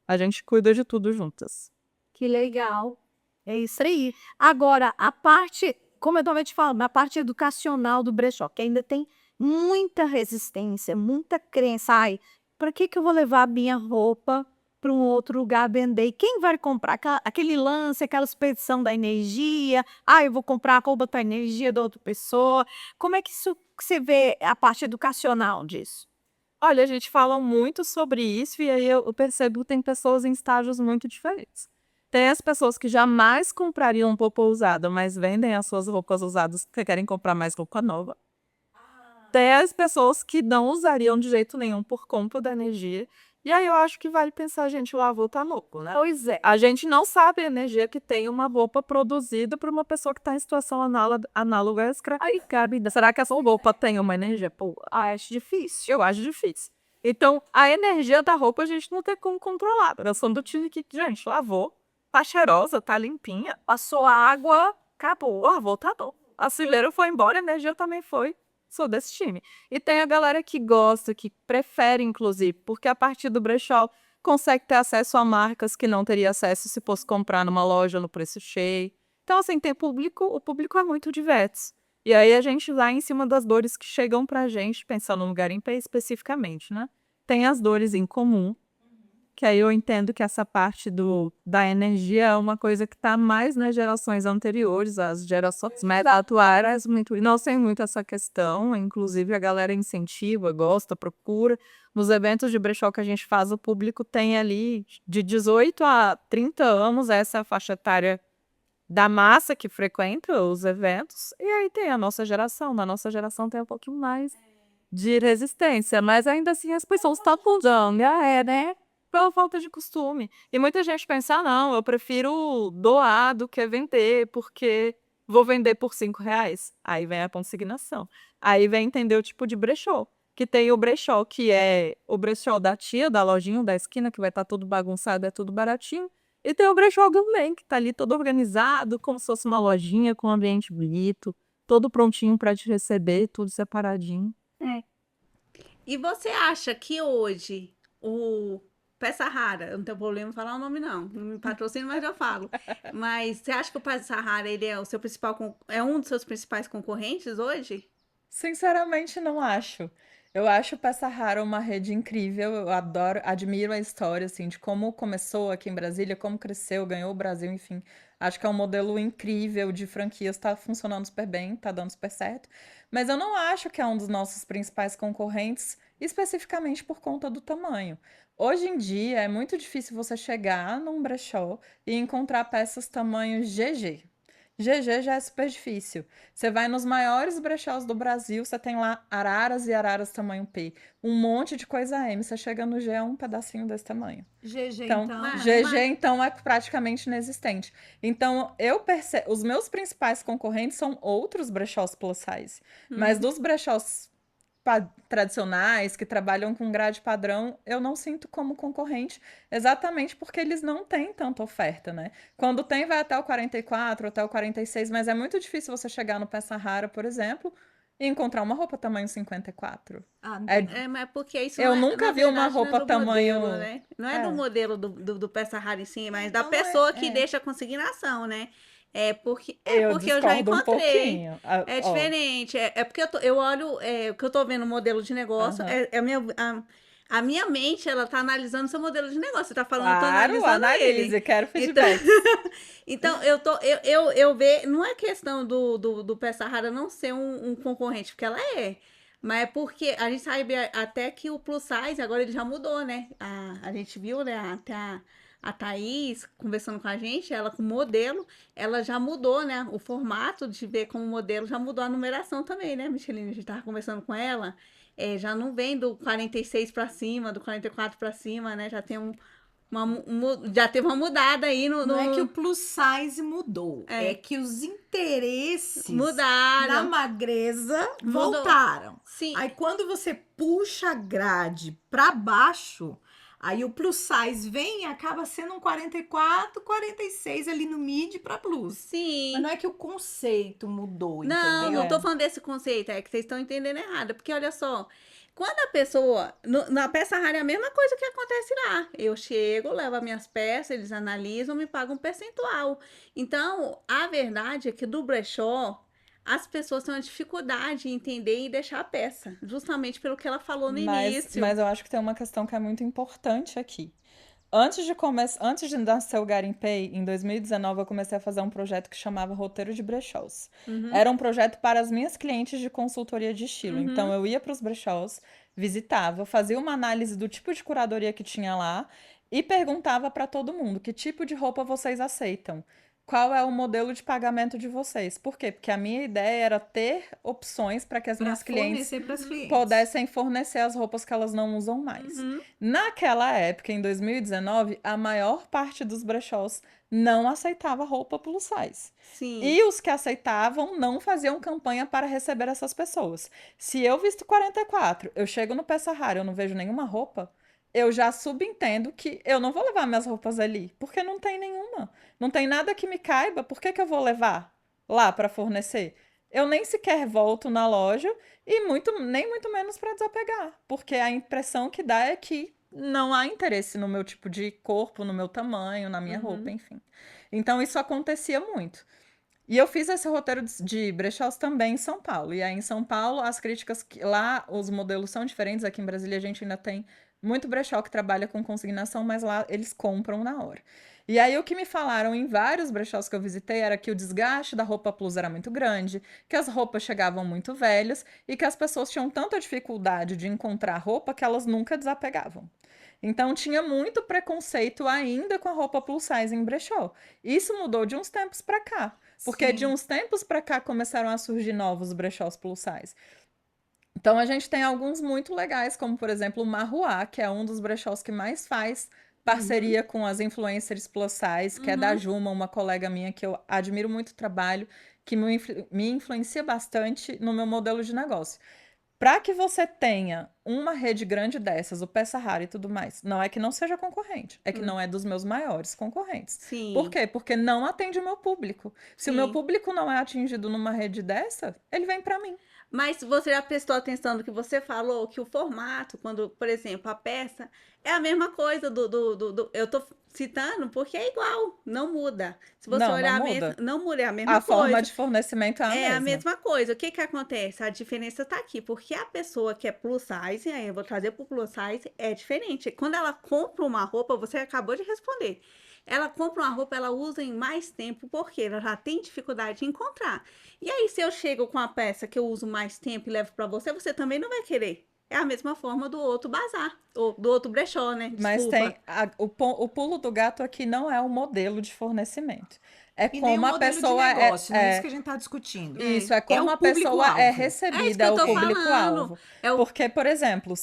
A gente cuida de tudo juntas. Que legal. É isso aí. Agora, a parte, como eu estava te falando, a parte educacional do brechó, que ainda tem muita resistência, muita crença. Ai, para que eu vou levar a minha roupa para um outro lugar vender? E quem vai comprar? Aquele lance, aquela expedição da energia. Ah, eu vou comprar a roupa para a energia da outra pessoa. Como é que isso, você vê a parte educacional disso? Olha, a gente fala muito sobre isso e aí eu percebo que tem pessoas em estágios muito diferentes. Tem as pessoas que jamais comprariam roupa usada, mas vendem as suas roupas usadas porque querem comprar mais roupa nova. Tem as pessoas que não usariam de jeito nenhum por conta da energia. E aí eu acho que vale pensar, gente, o avô tá louco, né? Pois é. A gente não sabe a energia que tem uma roupa produzida por uma pessoa que está em situação análoga à escravidão. Será que essa roupa tem uma energia? Pô, acho difícil. Eu acho difícil. Então, a energia da roupa a gente não tem como controlar. Eu sou do time que, gente, lavou, tá cheirosa, tá limpinha. Passou a água, acabou. O avô tá bom. A fileira foi embora, a energia também foi. Sou desse time. E tem a galera que gosta, que prefere, inclusive, porque a partir do brechó consegue ter acesso a marcas que não teria acesso se fosse comprar numa loja no preço cheio. Então, assim, tem público, o público é muito diverso. E aí a gente vai em cima das dores que chegam pra gente, pensando no garimpo especificamente, né? Tem as dores em comum, que aí eu entendo que essa parte da energia é uma coisa que está mais nas gerações anteriores, as gerações mais atuais não tem muito essa questão, inclusive a galera incentiva, gosta, procura. Nos eventos de brechó que a gente faz, o público tem ali de 18 a 30 anos, essa é a faixa etária da massa que frequenta os eventos, e aí tem a nossa geração, na nossa geração tem um pouquinho mais de resistência, mas ainda assim as pessoas estão mudando, né? Pela falta de costume. E muita gente pensa, não, eu prefiro doar do que vender, porque vou vender por R$ 5. Aí vem a consignação. Aí vem entender o tipo de brechó. Que tem o brechó, que é o brechó da tia, da lojinha, da esquina, que vai estar tudo bagunçado, é tudo baratinho. E tem o brechó gourmet, que está ali todo organizado, como se fosse uma lojinha, com um ambiente bonito, todo prontinho para te receber, tudo separadinho. E você acha que hoje o Peça Rara, eu não tenho problema em falar o nome não me patrocina, mas eu falo. Mas você acha que o Peça Rara, ele é o seu principal, é um dos seus principais concorrentes hoje? Sinceramente, não acho. Eu acho o Peça Rara uma rede incrível. Eu adoro, admiro a história, assim, de como começou aqui em Brasília, como cresceu, ganhou o Brasil, enfim. Acho que é um modelo incrível de franquias, tá funcionando super bem, tá dando super certo. Mas eu não acho que é um dos nossos principais concorrentes, especificamente por conta do tamanho. Hoje em dia, é muito difícil você chegar num brechó e encontrar peças tamanho GG. GG já é super difícil. Você vai nos maiores brechós do Brasil, você tem lá araras e araras tamanho P. Um monte de coisa M. Você chega no G, é um pedacinho desse tamanho. GG, Então, então. GG, então, é praticamente inexistente. Então, eu percebo... Os meus principais concorrentes são outros brechós plus size. Mas dos brechós tradicionais, que trabalham com grade padrão, eu não sinto como concorrente, exatamente porque eles não têm tanta oferta, né? Quando tem, vai até o 44, até o 46, mas é muito difícil você chegar no Peça Rara, por exemplo, e encontrar uma roupa tamanho 54. Mas porque isso Eu não é, nunca na vi uma verdade, não é roupa do tamanho... modelo, né? Não é do É. modelo do Peça Rara em si, mas da Então, pessoa que é. deixa a consignação, né? Porque Eu eu já discordo um encontrei. pouquinho. É Ó, diferente. É porque eu olho o que eu tô vendo o modelo de negócio. aham. A minha mente, ela tá analisando seu modelo de negócio. Você tá falando, eu tô Claro, analisando ele. analise, quero Então, feedback. então eu vejo. Não é questão do Peça Rara não ser um concorrente, porque ela é. Mas é porque a gente sabe até que o plus size agora ele já mudou, né? A gente viu, né? Até a Thaís, conversando com a gente, ela com modelo, ela já mudou, né? O formato de ver como modelo já mudou a numeração também, né, Micheline? A gente tava conversando com ela, já não vem do 46 para cima, do 44 para cima, né? Já tem já teve uma mudada aí Não é que o plus size mudou, é que os interesses na mudaram. magreza Mudou. voltaram. Sim. Aí quando você puxa a grade pra baixo, aí o plus size vem e acaba sendo um 44, 46 ali no mid pra plus. Sim. Mas não é que o conceito mudou, Não, entendeu? não tô falando desse conceito, é que vocês estão entendendo errado. Porque olha só, quando a pessoa. Na peça rara é a mesma coisa que acontece lá. Eu chego, levo as minhas peças, eles analisam, me pagam um percentual. Então, a verdade é que do brechó, as pessoas têm uma dificuldade em entender e deixar a peça. Justamente pelo que ela falou no início. Mas eu acho que tem uma questão que é muito importante aqui. Antes de nascer o Garimpei, em 2019, eu comecei a fazer um projeto que chamava Roteiro de Brechós. Era um projeto para as minhas clientes de consultoria de estilo. Então, eu ia para os brechós, visitava, fazia uma análise do tipo de curadoria que tinha lá e perguntava para todo mundo que tipo de roupa vocês aceitam. Qual é o modelo de pagamento de vocês? Por quê? Porque a minha ideia era ter opções para que as minhas clientes Fornecer pras clientes. pudessem fornecer as roupas que elas não usam mais. Naquela época, em 2019, a maior parte dos brechós não aceitava roupa plus size. Sim. E os que aceitavam não faziam campanha para receber essas pessoas. Se eu visto 44, eu chego no Peça Rara, eu não vejo nenhuma roupa, eu já subentendo que eu não vou levar minhas roupas ali, porque não tem nenhuma. Não tem nada que me caiba, por que que eu vou levar lá para fornecer? Eu nem sequer volto na loja e nem muito menos para desapegar, porque a impressão que dá é que não há interesse no meu tipo de corpo, no meu tamanho, na minha roupa, enfim. Então isso acontecia muito. E eu fiz esse roteiro de brechós também em São Paulo. E aí em São Paulo, as críticas lá, os modelos são diferentes. Aqui em Brasília a gente ainda tem muito brechó que trabalha com consignação, mas lá eles compram na hora. E aí o que me falaram em vários brechós que eu visitei era que o desgaste da roupa plus era muito grande, que as roupas chegavam muito velhas e que as pessoas tinham tanta dificuldade de encontrar roupa que elas nunca desapegavam. Então tinha muito preconceito ainda com a roupa plus size em brechó. Isso mudou de uns tempos para cá, porque de uns tempos para cá começaram a surgir novos brechós plus size. Então a gente tem alguns muito legais, como por exemplo o Marruá, que é um dos brechós que mais faz parceria com as influencers plus size, que é da Juma, uma colega minha que eu admiro muito o trabalho, que me influencia bastante no meu modelo de negócio. Para que você tenha uma rede grande dessas, o Peça Rara e tudo mais, não é que não seja concorrente, é que não é dos meus maiores concorrentes. Sim. Por quê? Porque não atende o meu público. Se o meu Sim. público não é atingido numa rede dessa, ele vem para mim. Mas você já prestou atenção no que você falou, que o formato, quando, por exemplo, a peça é a mesma coisa eu tô citando porque é igual, não muda. Se você Não, olhar não a mesma, muda. não muda, é a mesma A coisa. forma de fornecimento é a É mesma. a mesma coisa. O que que acontece? A diferença tá aqui, porque a pessoa que é plus size, aí eu vou trazer pro plus size, é diferente. Quando ela compra uma roupa, você acabou de responder. Ela compra uma roupa, ela usa em mais tempo, porque ela já tem dificuldade de encontrar. E aí, se eu chego com a peça que eu uso mais tempo e levo pra você, você também não vai querer. É a mesma forma do outro bazar, ou do outro brechó, né? Mas Desculpa. tem o pulo do gato aqui não é o modelo de fornecimento. É E nem o como a modelo de pessoa negócio, não é isso é que a gente está discutindo. isso, é como o a pessoa é público-alvo. recebida, É é isso que o eu tô público-alvo. falando. É o... Porque, por exemplo,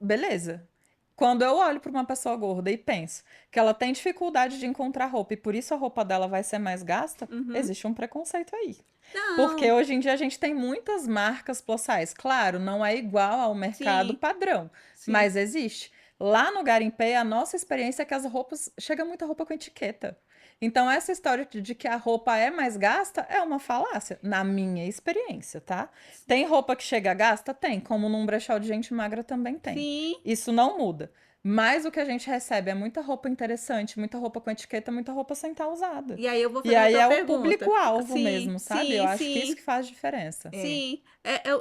beleza. Quando eu olho para uma pessoa gorda e penso que ela tem dificuldade de encontrar roupa e por isso a roupa dela vai ser mais gasta, existe um preconceito aí. Não. Porque hoje em dia a gente tem muitas marcas plus size. Claro, não é igual ao mercado Sim. padrão, Sim. mas existe. Lá no Garimpei, a nossa experiência é que as roupas... Chega muita roupa com etiqueta. Então, essa história de que a roupa é mais gasta é uma falácia, na minha experiência, tá? Tem roupa que chega gasta? Tem. Como num brechó de gente magra também tem. Sim. Isso não muda. Mas o que a gente recebe é muita roupa interessante, muita roupa com etiqueta, muita roupa sem estar usada. E aí eu vou E fazer aí outra é o pergunta. público-alvo Sim, mesmo, sabe? sim, Eu acho que sim. isso que faz diferença. Sim,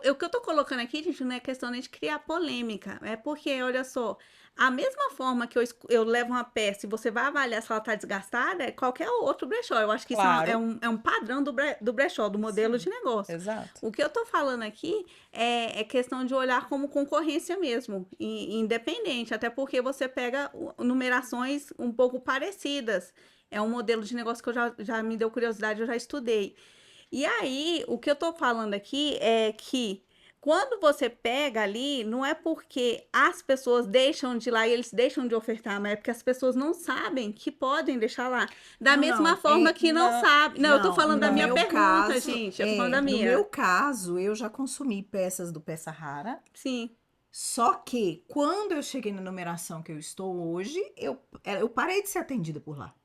o que eu tô colocando aqui, gente, não é questão nem de criar polêmica, é porque, olha só, A mesma forma que eu levo uma peça e você vai avaliar se ela está desgastada, é qualquer outro brechó. Eu acho que isso Claro. é um padrão do brechó, do modelo de negócio. Exato. O que eu tô falando aqui é questão de olhar como concorrência mesmo, independente, até porque você pega numerações um pouco parecidas. É um modelo de negócio que já me deu curiosidade, eu já estudei. E aí, o que eu tô falando aqui é que quando você pega ali, não é porque as pessoas deixam de ir lá e eles deixam de ofertar, mas é porque as pessoas não sabem que podem deixar lá. Da Não, mesma não, forma que não não, sabe. Não, eu tô falando da no minha meu pergunta, caso, gente. Eu tô falando da no minha. meu caso, eu já consumi peças do Peça Rara. Sim. Só que quando eu cheguei na numeração que eu estou hoje, eu parei de ser atendida por lá.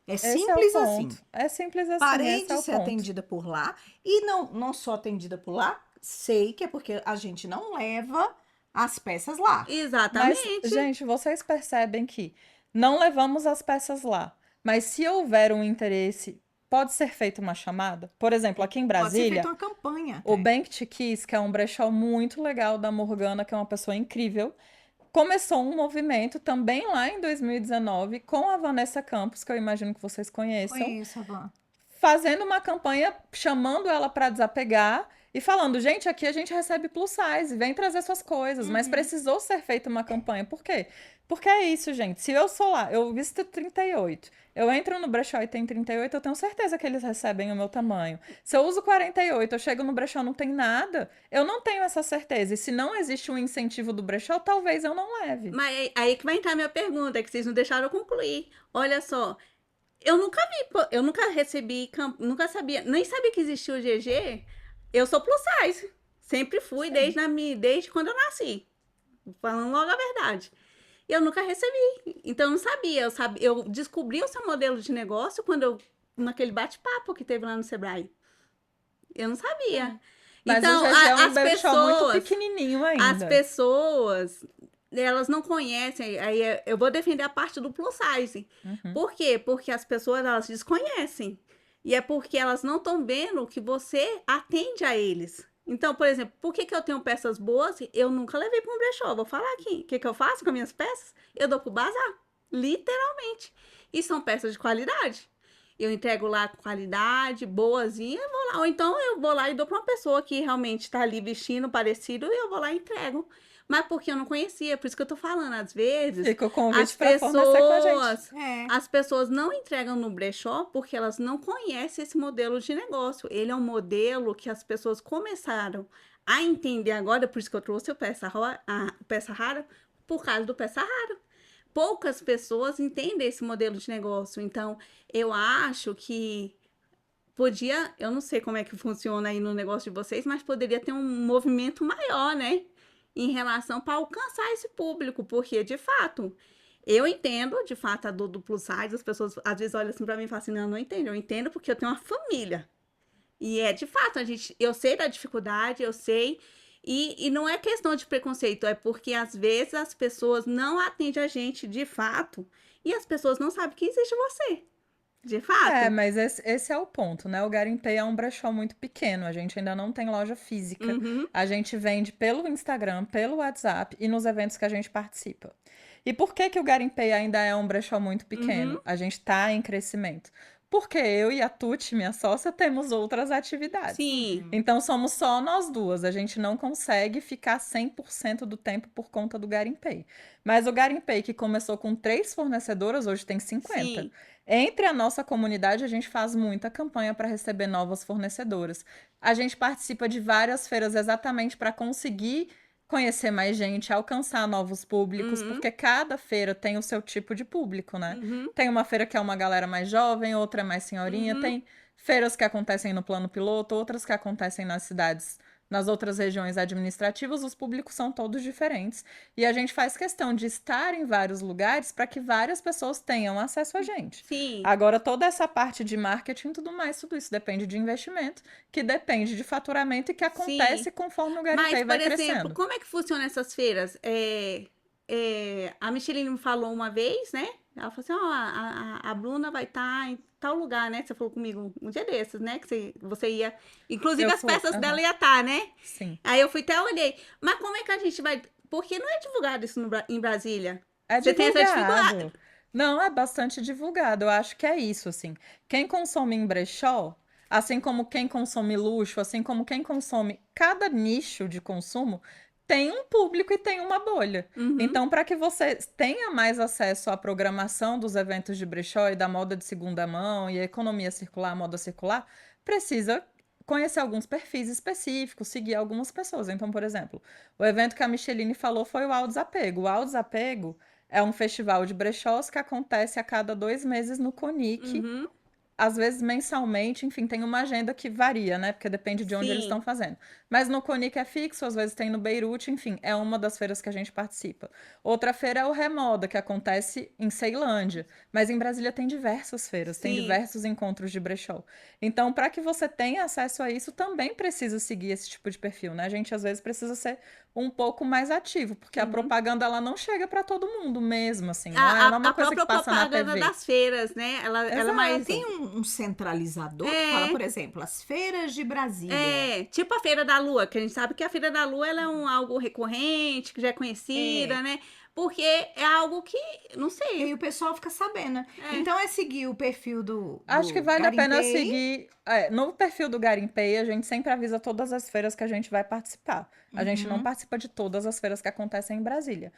É Esse é o simples assim. ponto. É simples assim, Parei esse de é o ser ponto. atendida por lá. E não sou atendida por lá, sei que é porque a gente não leva as peças lá. Mas, Exatamente. gente, vocês percebem que não levamos as peças lá, mas se houver um interesse, pode ser feita uma chamada? Por exemplo, aqui em Pode ser Brasília, feita uma campanha o até. Bank to Kiss, que é um brechó muito legal da Morgana, que é uma pessoa incrível, começou um movimento também lá em 2019 com a Vanessa Campos, que eu imagino que vocês conheçam, Conheço, Van. fazendo uma campanha chamando ela para desapegar e falando, gente, aqui a gente recebe plus size, vem trazer suas coisas, mas precisou ser feita uma campanha. Por quê? Porque é isso, gente. Se eu sou lá, eu visto 38, eu entro no brechó e tem 38, eu tenho certeza que eles recebem o meu tamanho. Se eu uso 48, eu chego no brechó e não tem nada, eu não tenho essa certeza. E se não existe um incentivo do brechó, talvez eu não leve. Mas aí que vai entrar a minha pergunta, que vocês não deixaram eu concluir. Olha só, eu nunca vi, eu nunca recebi, nunca sabia, nem sabia que existia o GG. Eu sou plus size. Sempre fui, desde quando eu nasci. Falando logo a verdade. Eu nunca recebi. Então eu não sabia. Eu descobri o seu modelo de negócio naquele bate-papo que teve lá no Sebrae. Eu não sabia. Mas Então, o GG é um as brechó muito pessoas, pequenininho as ainda. pessoas, elas não conhecem. Aí eu vou defender a parte do plus size. Por quê? Porque as pessoas, elas desconhecem. E é porque elas não estão vendo que você atende a eles. Então, por exemplo, por que eu tenho peças boas? Eu nunca levei para um brechó. Vou falar aqui. O que eu faço com as minhas peças? Eu dou pro bazar. Literalmente. E são peças de qualidade. Eu entrego lá com qualidade, boazinha, eu vou lá. Ou então eu vou lá e dou para uma pessoa que realmente está ali vestindo parecido e eu vou lá e entrego. Mas porque eu não conhecia, por isso que eu tô falando, às vezes, Fica o as convite para fornecer com a gente. pessoas, É. as pessoas não entregam no brechó porque elas não conhecem esse modelo de negócio. Ele é um modelo que as pessoas começaram a entender agora, por isso que eu trouxe o peça rara, por causa do peça rara. Poucas pessoas entendem esse modelo de negócio. Então, eu acho que podia, eu não sei como é que funciona aí no negócio de vocês, mas poderia ter um movimento maior, né? Em relação para alcançar esse público, porque de fato, eu entendo, de fato, a dor do plus size, as pessoas às vezes olham assim para mim e falam assim, não entendo, eu entendo porque eu tenho uma família. E é de fato, eu sei da dificuldade, eu sei, e não é questão de preconceito, é porque às vezes as pessoas não atendem a gente de fato, e as pessoas não sabem que existe você. De fato. É, mas esse é o ponto, né? O Garimpei é um brechó muito pequeno, a gente ainda não tem loja física. Uhum. A gente vende pelo Instagram, pelo WhatsApp e nos eventos que a gente participa. E por que que o Garimpei ainda é um brechó muito pequeno? A gente tá em crescimento. Porque eu e a Tuti, minha sócia, temos outras atividades. Sim. Então somos só nós duas, a gente não consegue ficar 100% do tempo por conta do Garimpei. Mas o Garimpei, que começou com 3 fornecedoras, hoje tem 50. Sim. Entre a nossa comunidade, a gente faz muita campanha para receber novas fornecedoras. A gente participa de várias feiras exatamente para conseguir conhecer mais gente, alcançar novos públicos, porque cada feira tem o seu tipo de público, né? Tem uma feira que é uma galera mais jovem, outra é mais senhorinha, tem feiras que acontecem no plano piloto, outras que acontecem nas cidades, nas outras regiões administrativas, os públicos são todos diferentes. E a gente faz questão de estar em vários lugares para que várias pessoas tenham acesso a gente. Sim. Agora, toda essa parte de marketing e tudo mais, tudo isso depende de investimento, que depende de faturamento e que acontece conforme o Garimpei Mas, vai por exemplo, crescendo. como é que funcionam essas feiras? A Micheline me falou uma vez, né? Ela falou assim, ó, a Bruna vai estar em tal lugar, né? Você falou comigo um dia desses, né? Que você ia... Inclusive, Eu as fui, peças aham. dela ia estar, né? Sim. Aí eu fui até olhei. Mas como é que a gente vai... Porque não é divulgado isso em Brasília. É Você tem essa dificuldade. divulgado. Não, é bastante divulgado. Eu acho que é isso, assim. Quem consome em brechó, assim como quem consome luxo, assim como quem consome cada nicho de consumo, tem um público e tem uma bolha. Uhum. Então, para que você tenha mais acesso à programação dos eventos de brechó e da moda de segunda mão e a economia circular, a moda circular, precisa conhecer alguns perfis específicos, seguir algumas pessoas. Então, por exemplo, o evento que a Micheline falou foi o Ao Desapego. O Ao Desapego é um festival de brechós que acontece a cada 2 meses no Conic, Uhum. às vezes mensalmente, enfim, tem uma agenda que varia, né? Porque depende de onde eles Sim. estão fazendo. Mas no Conic é fixo, às vezes tem no Beirute, enfim, é uma das feiras que a gente participa. Outra feira é o Remoda, que acontece em Ceilândia. Mas em Brasília tem diversas feiras, tem Sim. diversos encontros de brechó. Então, para que você tenha acesso a isso, também precisa seguir esse tipo de perfil, né? A gente às vezes precisa ser um pouco mais ativo, porque a propaganda ela não chega para todo mundo mesmo, assim, não é uma A coisa que própria passa na propaganda TV. das feiras, né? Ela é mais. Tem um centralizador que fala, por exemplo, as feiras de Brasília. É, tipo a Feira da Lua, que a gente sabe que a Feira da Lua ela é algo recorrente, que já é conhecida, né? Porque é algo que, não E sei. aí o pessoal fica sabendo, né? Então é seguir o perfil do Acho que vale a pena Garimpei. seguir. No perfil do Garimpei, a gente sempre avisa todas as feiras que a gente vai participar. A gente não participa de todas as feiras que acontecem em Brasília.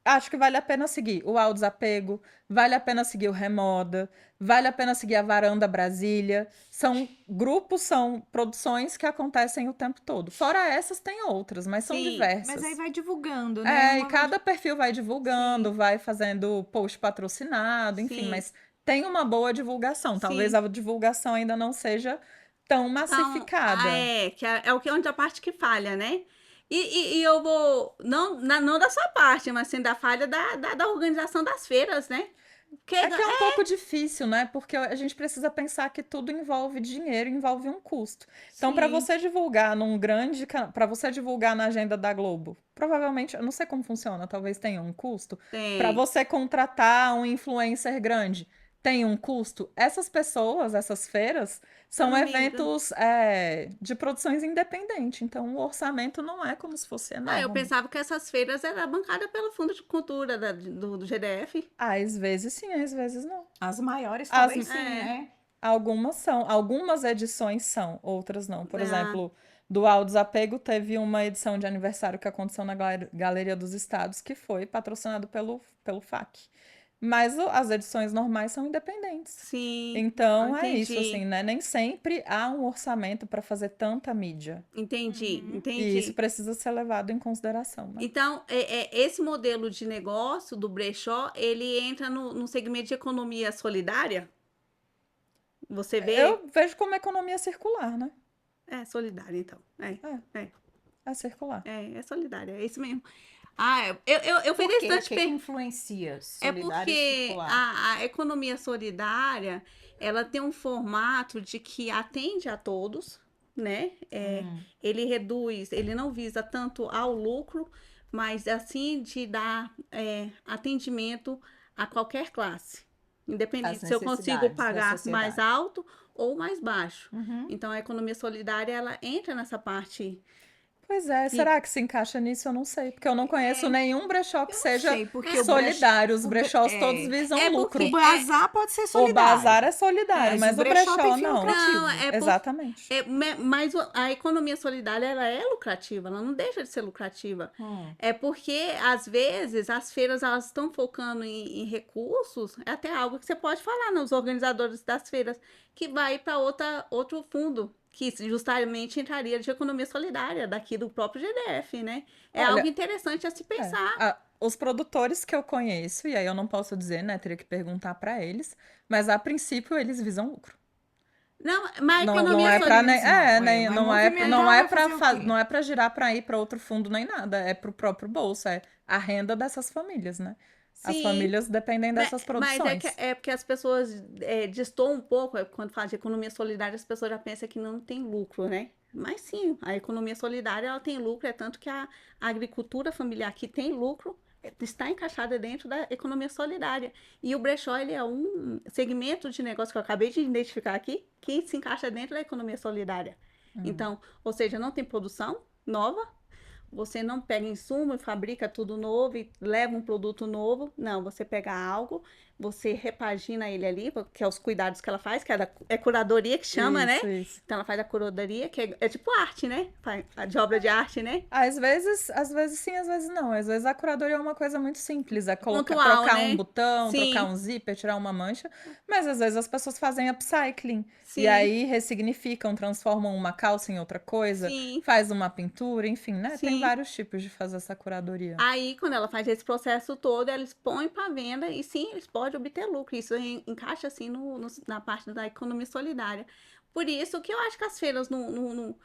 Acho que vale a pena seguir o Ao Desapego, vale a pena seguir o Remoda, vale a pena seguir a Varanda Brasília. São grupos, são produções que acontecem o tempo todo. Fora essas, tem outras, mas são Sim, diversas. Mas aí vai divulgando, né? E cada perfil vai divulgando, vai fazendo post patrocinado, enfim, Sim. mas tem uma boa divulgação. Talvez Sim. a divulgação ainda não seja tão Então, massificada. que é o que onde a parte que falha, né? E eu vou, não da sua parte, mas sim da falha da organização das feiras, né? Porque É que é um pouco difícil, né? Porque a gente precisa pensar que tudo envolve dinheiro, envolve um custo. Então, para Sim. você divulgar para você divulgar na agenda da Globo, provavelmente, eu não sei como funciona, talvez tenha um custo. Para tem. você contratar um influencer grande, tem um custo. Essas pessoas, essas feiras, são não me engano. eventos de produções independentes. Então, o orçamento não é como se fosse Eu enorme. pensava que essas feiras eram bancadas pelo Fundo de Cultura do GDF. Às vezes sim, às vezes não. As maiores As- talvez sim, né? Algumas são, algumas edições são, outras não. Por Ah. exemplo, do Ao Desapego teve uma edição de aniversário que aconteceu na Galeria dos Estados, que foi patrocinado pelo FAC. Mas as edições normais são independentes. Sim. Então é entendi. isso, assim, né? Nem sempre há um orçamento para fazer tanta mídia. Entendi. E isso precisa ser levado em consideração, né? Então, esse modelo de negócio do brechó, ele entra no segmento de economia solidária? Você vê? Eu vejo como economia circular, né? É solidária, então. É circular. É solidária, é isso mesmo. Eu Por fiz quê? O bastante que que influencia É solidário e porque circular? a economia solidária, ela tem um formato de que atende a todos, né? Ele reduz, ele não visa tanto ao lucro, mas assim de dar atendimento a qualquer classe. Independente As se eu consigo necessidades da pagar sociedade. mais alto ou mais baixo. Uhum. Então, a economia solidária, ela entra nessa parte. Pois é, será que se encaixa nisso? Eu não sei, porque eu não conheço nenhum brechó que seja sei, porque o solidário. Os o brechós bre- todos visam É lucro. O bazar pode ser O solidário. bazar é solidário, mas o brechó brechó tem fim não. lucrativo. Não, é por- Exatamente. Mas a economia solidária, ela é lucrativa, ela não deixa de ser lucrativa. É porque, às vezes, as feiras, elas estão focando em recursos, é até algo que você pode falar nos organizadores das feiras, que vai para outro fundo, que justamente entraria de economia solidária, daqui do próprio GDF, né? É Olha, algo interessante a se pensar. Os produtores que eu conheço, e aí eu não posso dizer, né? Teria que perguntar para eles, mas a princípio eles visam lucro. Não, mas a Não, economia não é para solidária... não é movimentar, não é para girar para ir para outro fundo nem nada, é para o próprio bolso, é a renda dessas famílias, né? As Sim. famílias dependem dessas Mas produções. é porque as pessoas destoam um pouco, quando fala de economia solidária, as pessoas já pensam que não tem lucro, né? Mas sim, a economia solidária ela tem lucro, é tanto que a agricultura familiar que tem lucro está encaixada dentro da economia solidária. E o brechó, ele é um segmento de negócio que eu acabei de identificar aqui, que se encaixa dentro da economia solidária. Então, ou seja, não tem produção nova, você não pega insumo e fabrica tudo novo e leva um produto novo. Não, você pega algo, você repagina ele ali, que é os cuidados que ela faz, que é curadoria que chama, né? Isso. Então ela faz a curadoria, que é tipo arte, né? De obra de arte, né? Às vezes sim, às vezes não. Às vezes a curadoria é uma coisa muito simples, é Pontual, trocar né? um botão, Sim. trocar um zíper, tirar uma mancha, mas às vezes as pessoas fazem upcycling. Sim. E aí ressignificam, transformam uma calça em outra coisa, Sim. faz uma pintura, enfim, né? Tem Sim. vários tipos de fazer essa curadoria. Aí, quando ela faz esse processo todo, eles põem para venda e sim, eles podem obter lucro. Isso encaixa assim na parte da economia solidária. Por isso que eu acho que as feiras não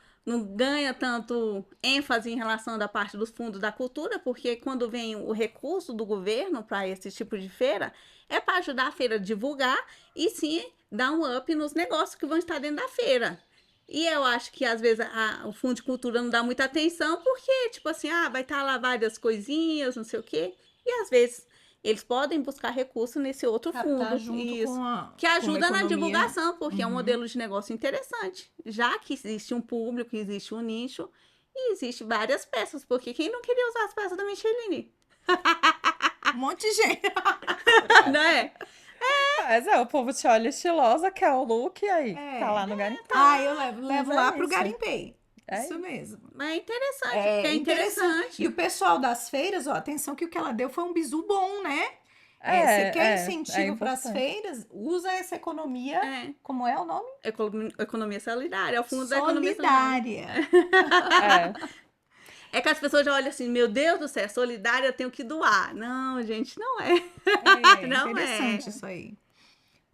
ganham tanto ênfase em relação da parte dos fundos da cultura, porque quando vem o recurso do governo para esse tipo de feira, é para ajudar a feira a divulgar e sim dar um up nos negócios que vão estar dentro da feira. E eu acho que às vezes o Fundo de Cultura não dá muita atenção, porque, tipo assim, vai estar lá várias coisinhas, não sei o quê. E às vezes eles podem buscar recurso nesse outro fundo. junto Isso. com a Que ajuda na economia. divulgação, porque é um modelo de negócio interessante. Já que existe um público, existe um nicho, e existe várias peças, porque quem não queria usar as peças da Micheline? Um monte de gente. Não é? Mas o povo te olha estilosa, quer o look, e aí tá lá no garimpão. Eu levo Mas lá é pro isso. Garimpei. É Isso mesmo. Mas é interessante, É porque é interessante. E o pessoal das feiras, ó, atenção que o que ela deu foi um bizu bom, né? Você quer incentivo para as importante. feiras? Usa essa economia. É. Como é o nome? Economia solidária, é o fundo da economia solidária. Solidária. É que as pessoas já olham assim, meu Deus do céu, solidária eu tenho que doar. Não, gente, não é. Não Interessante é. isso aí.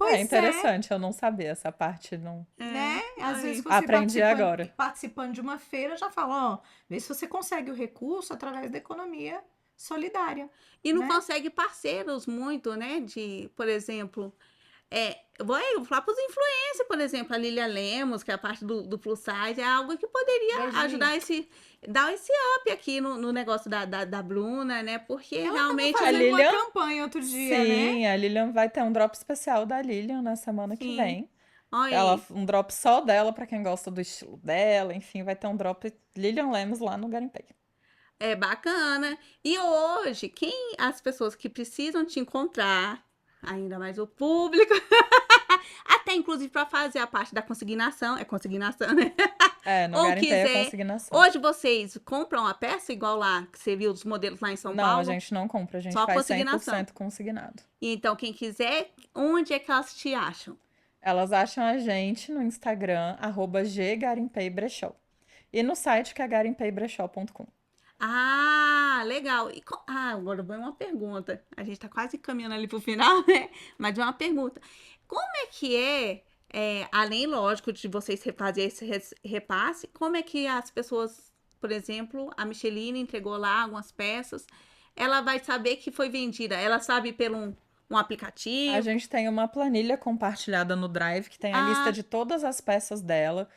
É interessante, eu não sabia essa parte, não. Né? Às Ai. vezes você Aprendi agora. participando de uma feira, já fala, ó, vê se você consegue o recurso através da economia solidária. E não né? consegue parceiros muito, né? Por exemplo, eu vou falar para os influencers, por exemplo, a Lilia Lemos, que é a parte do plus size, é algo que poderia Beijinho. ajudar dar esse up aqui no negócio da Bruna, né? Porque realmente. Fazendo Lilian- uma campanha outro dia, né? Sim, a Lilian vai ter um drop especial da Lilian na semana que Sim. vem. Olha aí. Um drop só dela, pra quem gosta do estilo dela, enfim, vai ter um drop Lilian Lemos lá no Garimpei. É bacana. E hoje, as pessoas que precisam te encontrar, ainda mais o público, até inclusive para fazer a parte da consignação, é consignação, né? No Ou Garimpei é quiser, consignação. Hoje vocês compram a peça igual lá, que você viu os modelos lá em São Não, Paulo? a gente não compra, a gente Só faz consignação. 100% consignado. E então, quem quiser, onde é que elas te acham? Elas acham a gente no Instagram, @ggarimpeibrechow. E no site que é garimpeibrechó.com. Ah, legal. Agora vem uma pergunta. A gente tá quase caminhando ali pro final, né? Mas uma pergunta. Como é que além, lógico, de vocês fazer esse repasse, como é que as pessoas, por exemplo, a Micheline entregou lá algumas peças, ela vai saber que foi vendida? Ela sabe pelo um aplicativo? A gente tem uma planilha compartilhada no Drive que tem a lista de todas as peças dela,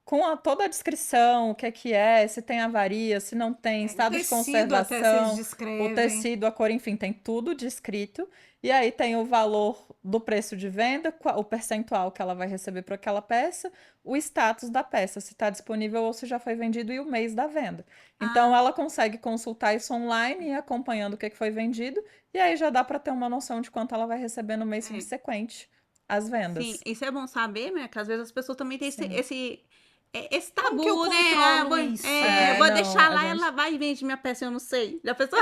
com toda a descrição, o que é, se tem avaria, se não tem, estado de conservação, o tecido, a cor, enfim, tem tudo descrito. E aí tem o valor do preço de venda, o percentual que ela vai receber por aquela peça, o status da peça, se está disponível ou se já foi vendido e o mês da venda. Então ela consegue consultar isso online e ir acompanhando o que foi vendido, e aí já dá para ter uma noção de quanto ela vai receber no mês subsequente as vendas. Sim, isso é bom saber, né? Que às vezes as pessoas também têm esse tabu, Como que eu né? controlo isso? Vou Não, deixar a lá, gente- ela vai e vende minha peça, eu não sei. Já pensou?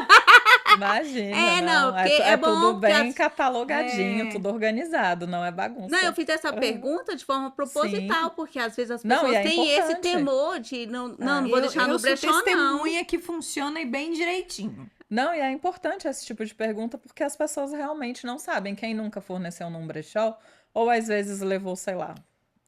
Imagina, não, porque é é bom tudo que bem as- catalogadinho, tudo organizado, não é bagunça. Não, eu fiz essa pergunta de forma proposital, porque às vezes as Não, pessoas e é têm esse importante. temor de não vou deixar no eu sou brechó, não. testemunha que funciona e bem direitinho. Não, e é importante esse tipo de pergunta porque as pessoas realmente não sabem. Quem nunca forneceu num brechó, ou às vezes levou, sei lá,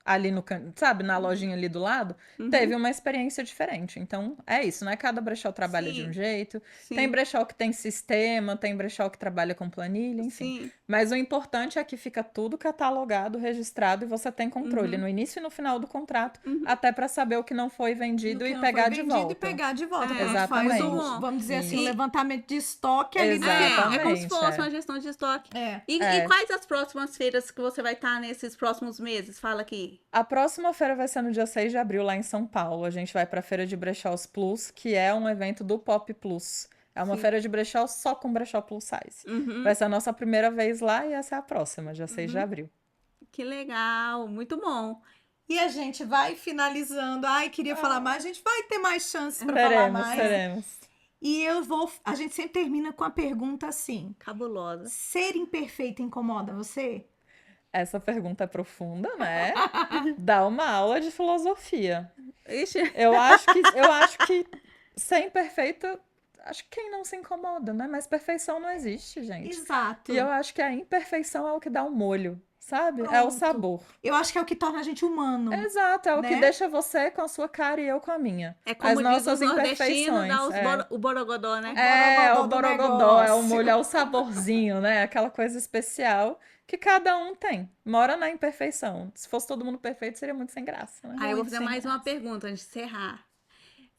ali sabe, na lojinha ali do lado, teve uma experiência diferente. Então, é isso, né? Cada brechó trabalha de um jeito. Sim. Tem brechó que tem sistema, tem brechó que trabalha com planilha, enfim. Sim. Mas o importante é que fica tudo catalogado, registrado e você tem controle no início e no final do contrato, até para saber o que não foi vendido e pegar de volta. E pegar de volta. É, Quando a gente faz exatamente. vamos dizer assim, o E- levantamento de estoque ali dentro. Exatamente. É como se fosse é. uma gestão de estoque. É. E quais as próximas feiras que você vai estar nesses próximos meses? Fala aqui. A próxima feira vai ser no dia 6 de abril, lá em São Paulo. A gente vai para a Feira de Brechós Plus, que é um evento do Pop Plus. É uma feira de brechó só com brechó plus size. Vai ser a nossa primeira vez lá e essa é a próxima, dia 6 de abril. Que legal, muito bom. E a gente vai finalizando. Ai, queria falar mais. A gente vai ter mais chances para falar mais. Teremos. E a gente sempre termina com a pergunta assim: Cabulosa. ser imperfeita incomoda você? Essa pergunta é profunda, né? Dá uma aula de filosofia. Ixi. Eu acho que ser imperfeita, acho que quem não se incomoda, né? Mas perfeição não existe, gente. Exato. E eu acho que a imperfeição é o que dá o molho, sabe? É o Pronto. sabor. Eu acho que é o que torna a gente humano. Exato, é o que Né? deixa você com a sua cara e eu com a minha. É como As diz nossas os nordestinos, imperfeições. dá os É. o borogodó, né? É, o borogodó do borogodó, é o negócio. molho, é o saborzinho, né? Aquela coisa especial que cada um tem. Mora na imperfeição. Se fosse todo mundo perfeito, seria muito sem graça, né? Aí eu vou Muito fazer sem mais uma graça. pergunta antes de encerrar.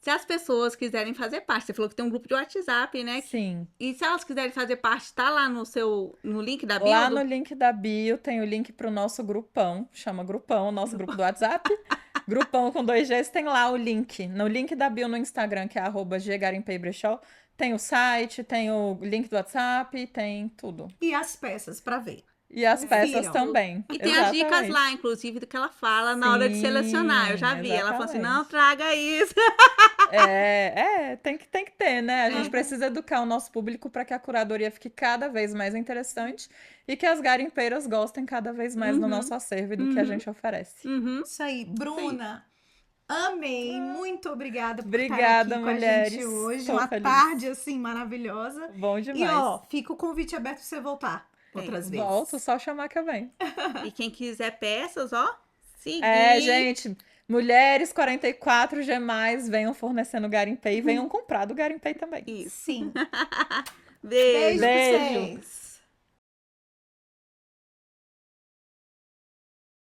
Se as pessoas quiserem fazer parte, você falou que tem um grupo de WhatsApp, né? Sim. E se elas quiserem fazer parte, tá lá no link da bio? Lá no link da bio tem o link pro nosso grupão, chama grupão, o nosso grupo do WhatsApp. Grupão com 2 Gs, tem lá o link. No link da bio no Instagram, que é @ggarimpebrechó, tem o site, tem o link do WhatsApp, tem tudo. E as peças para ver. E as peças Confiram. também. E tem as dicas Exatamente. lá, inclusive, do que ela fala na hora de Sim, selecionar. Eu já vi. Ela falou assim: não exatamente. traga isso. Tem que ter, né? A gente precisa educar o nosso público para que a curadoria fique cada vez mais interessante e que as garimpeiras gostem cada vez mais do nosso acervo e do que a gente oferece. Isso aí. Bruna, amei. Muito obrigada por estar Obrigada, aqui com a mulheres. gente hoje. Tô Uma feliz. tarde, assim, maravilhosa. Bom E, demais. ó, fica o convite aberto para você voltar outras vezes. Volto, só chamar que eu venho. E quem quiser peças, ó, seguir. Gente, mulheres 44G+, venham fornecendo Garimpei e venham comprar do Garimpei também. Isso. Sim. Beijo. Beijo pra Beijo. vocês.